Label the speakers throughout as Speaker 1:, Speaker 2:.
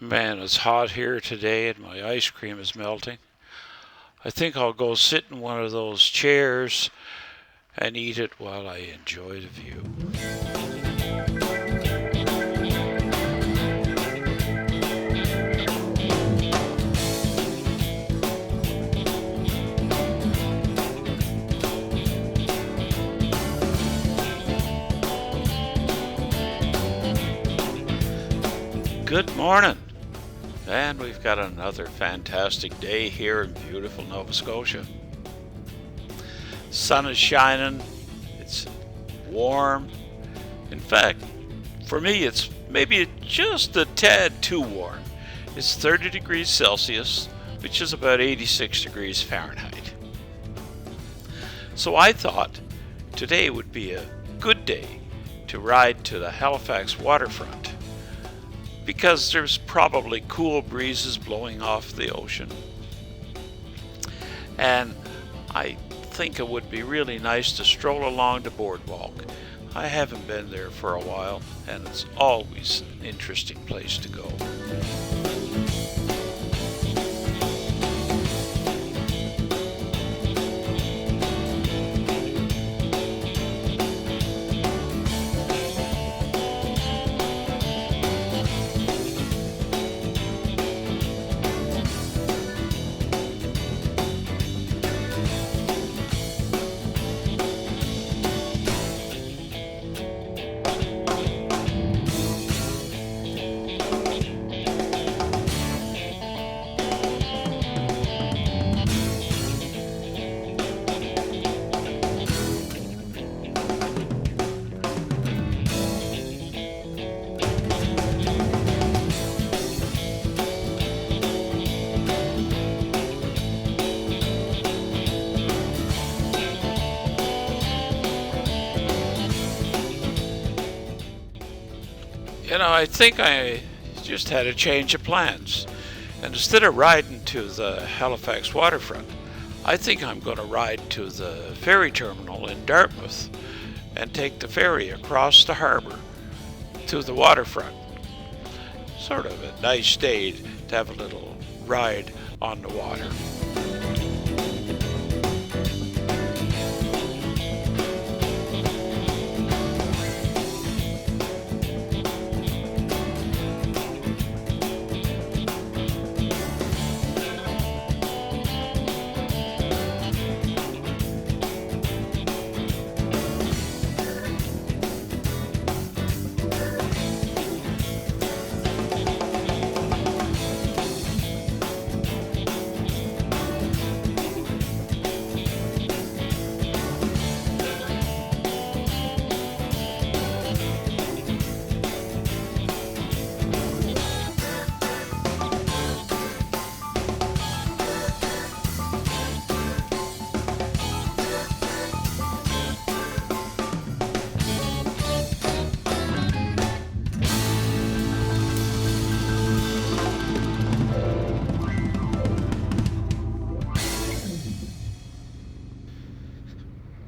Speaker 1: Man, it's hot here today and my ice cream is melting. I think I'll go sit in one of those chairs and eat it while I enjoy the view. Good morning! And we've got another fantastic day here in beautiful Nova Scotia. Sun is shining, it's warm. In fact, for me, it's maybe just a tad too warm. It's 30 degrees Celsius, which is about 86 degrees Fahrenheit. So I thought today would be a good day to ride to the Halifax Waterfront because there's probably cool breezes blowing off the ocean. And I think it would be really nice to stroll along the Boardwalk. I haven't been there for a while, and it's always an interesting place to go. I think I just had a change of plans. And instead of riding to the Halifax Waterfront, I think I'm going to ride to the ferry terminal in Dartmouth and take the ferry across the harbor to the waterfront. Sort of a nice day to have a little ride on the water.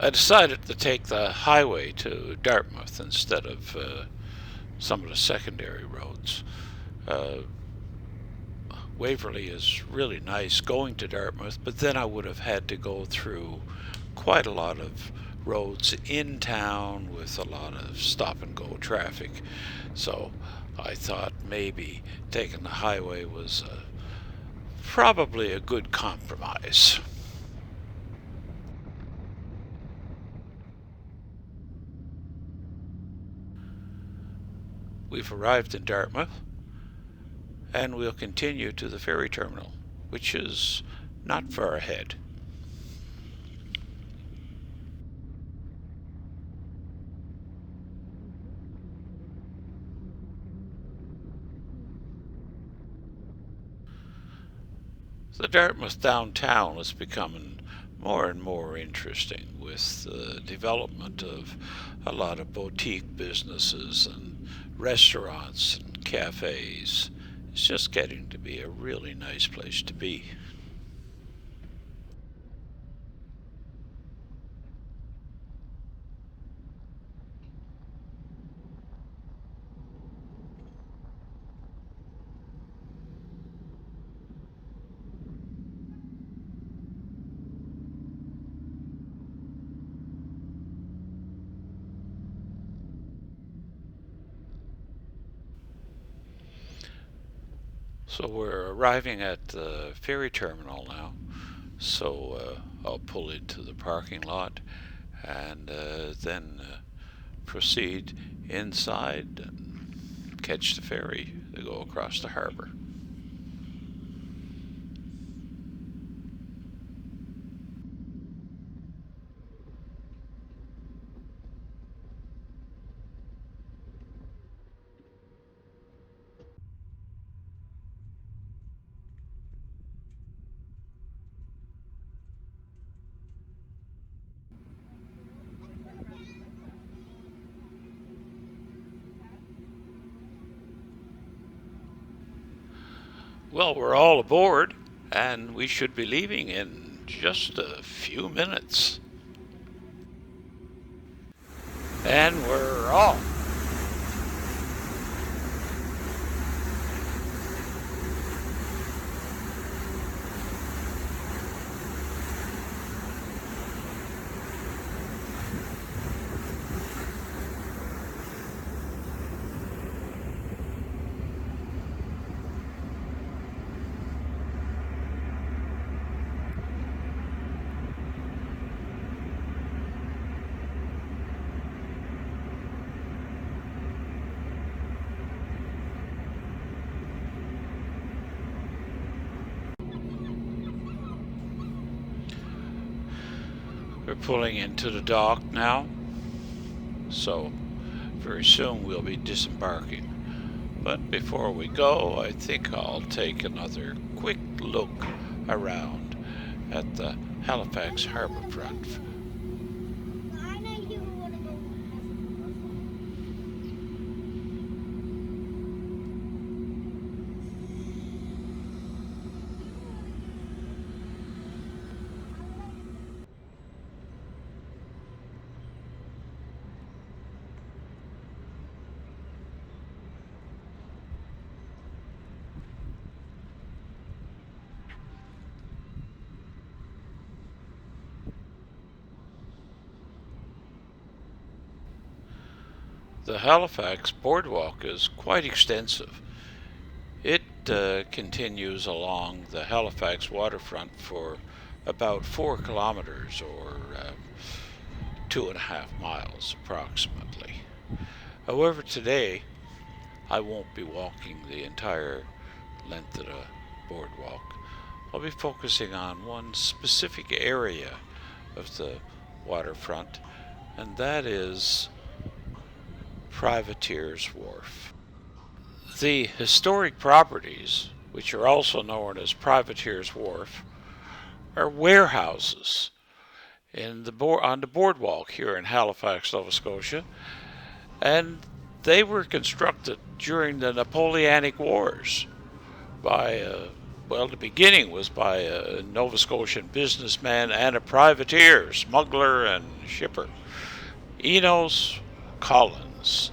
Speaker 1: I decided to take the highway to Dartmouth instead of some of the secondary roads. Uh, Waverley is really nice going to Dartmouth, but then I would have had to go through quite a lot of roads in town with a lot of stop and go traffic. So I thought maybe taking the highway was probably a good compromise. We've arrived in Dartmouth, and we'll continue to the ferry terminal, which is not far ahead. The Dartmouth downtown is becoming more and more interesting with the development of a lot of boutique businesses and restaurants and cafes. It's just getting to be a really nice place to be. So we're arriving at the ferry terminal now. So I'll pull into the parking lot and then proceed inside and catch the ferry to go across the harbor. Well, we're all aboard, and we should be leaving in just a few minutes. And we're off. We're pulling into the dock now, so very soon we'll be disembarking. But before we go, I think I'll take another quick look around at the Halifax Harbour front. The Halifax Boardwalk is quite extensive. It continues along the Halifax Waterfront for about 4 kilometers or 2.5 miles approximately. However, today I won't be walking the entire length of the boardwalk. I'll be focusing on one specific area of the waterfront, and that is Privateer's Wharf. The historic properties, which are also known as Privateer's Wharf, are warehouses on the boardwalk here in Halifax, Nova Scotia, and they were constructed during the Napoleonic Wars by, the beginning was by a Nova Scotian businessman and a privateer, smuggler, and shipper, Enos Collins,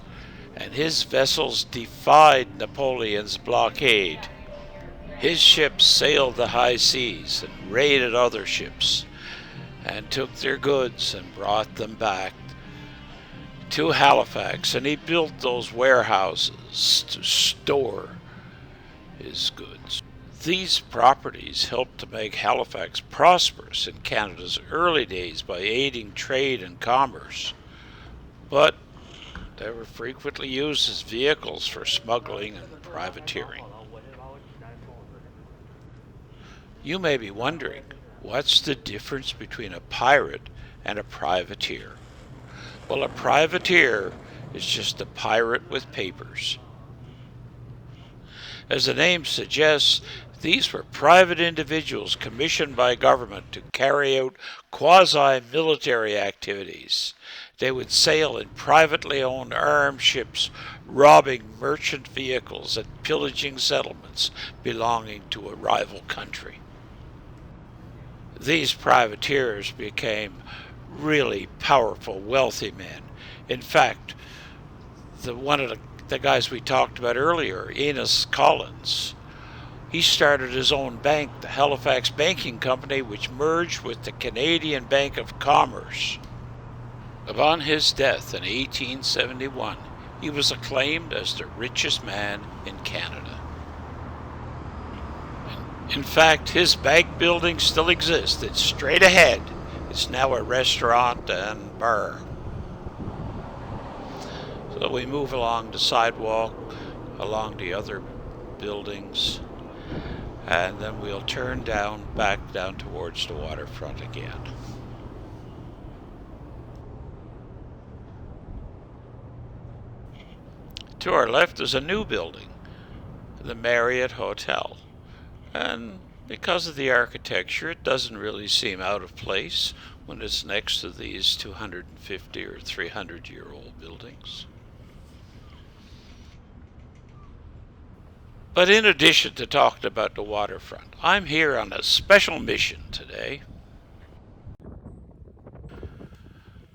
Speaker 1: and his vessels defied Napoleon's blockade. His ships sailed the high seas and raided other ships and took their goods and brought them back to Halifax, and he built those warehouses to store his goods. These properties helped to make Halifax prosperous in Canada's early days by aiding trade and commerce, but they were frequently used as vehicles for smuggling and privateering. You may be wondering, what's the difference between a pirate and a privateer? Well, a privateer is just a pirate with papers. As the name suggests, these were private individuals commissioned by government to carry out quasi-military activities. They would sail in privately owned armed ships, robbing merchant vehicles and pillaging settlements belonging to a rival country. These privateers became really powerful, wealthy men. In fact, one of the guys we talked about earlier, Enos Collins, he started his own bank, the Halifax Banking Company, which merged with the Canadian Bank of Commerce. Upon his death in 1871, he was acclaimed as the richest man in Canada. In fact, his bank building still exists. It's straight ahead. It's now a restaurant and bar. So we move along the sidewalk, along the other buildings, and then we'll turn back down towards the waterfront again. To our left is a new building, the Marriott Hotel. And because of the architecture, it doesn't really seem out of place when it's next to these 250 or 300-year-old buildings. But in addition to talking about the waterfront, I'm here on a special mission today.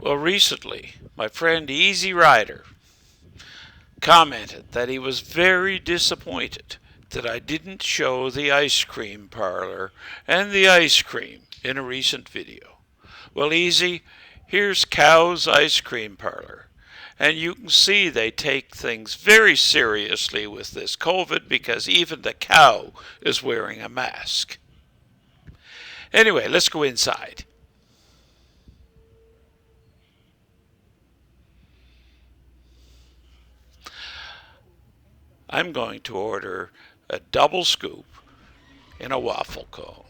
Speaker 1: Well, recently, my friend Easy Rider commented that he was very disappointed that I didn't show the ice cream parlor and the ice cream in a recent video. Well, Easy, here's Cow's Ice Cream Parlor. And you can see they take things very seriously with this COVID because even the cow is wearing a mask. Anyway, let's go inside. I'm going to order a double scoop in a waffle cone.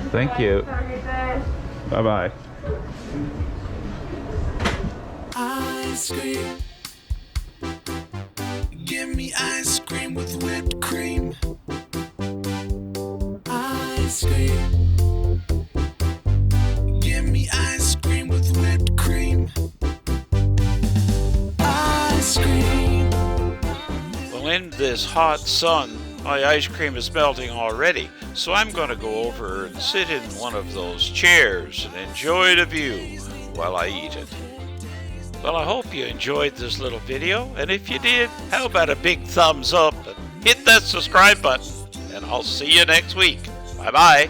Speaker 2: Thank you. Bye-bye.
Speaker 3: Ice cream. Give me ice cream with whipped cream. Ice cream. Give me ice cream with whipped cream. Ice cream.
Speaker 1: Well, in this hot sun, my ice cream is melting already, so I'm going to go over and sit in one of those chairs and enjoy the view while I eat it. Well, I hope you enjoyed this little video, and if you did, how about a big thumbs up and hit that subscribe button, and I'll see you next week. Bye-bye.